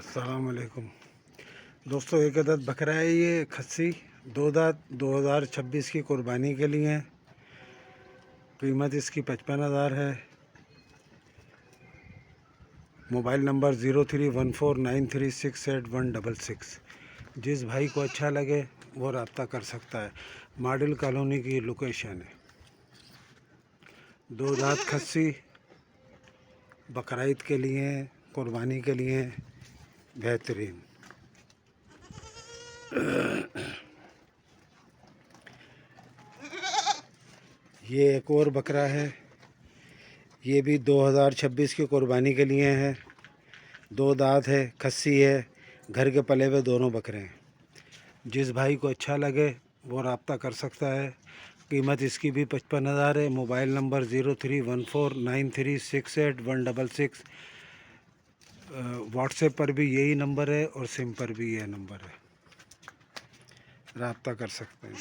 अस्सलाम वालेकुम दोस्तों, एक अदद बकरा है ये खस्सी, दो दांत 2026 की कुर्बानी के लिए है। कीमत इसकी 55,000 है। Mobile number 0314936816। जिस भाई को अच्छा लगे वो रब्ता कर सकता है। मॉडल कॉलोनी की लोकेशन है। दो दांत खस्सी बकरीद के लिए, कुर्बानी के लिए बेहतरीन। ये एक और बकरा है, ये भी 2026 की कुर्बानी के लिए है। दो दांत है, खस्सी है, घर के पले हुए दोनों बकरे हैं। जिस भाई को अच्छा लगे वो रब्ता कर सकता है। कीमत इसकी भी 55,000 है। Mobile number 0314936816। व्हाट्सएप पर भी यही नंबर है और सिम पर भी यह नंबर है, रब्ता कर सकते हैं।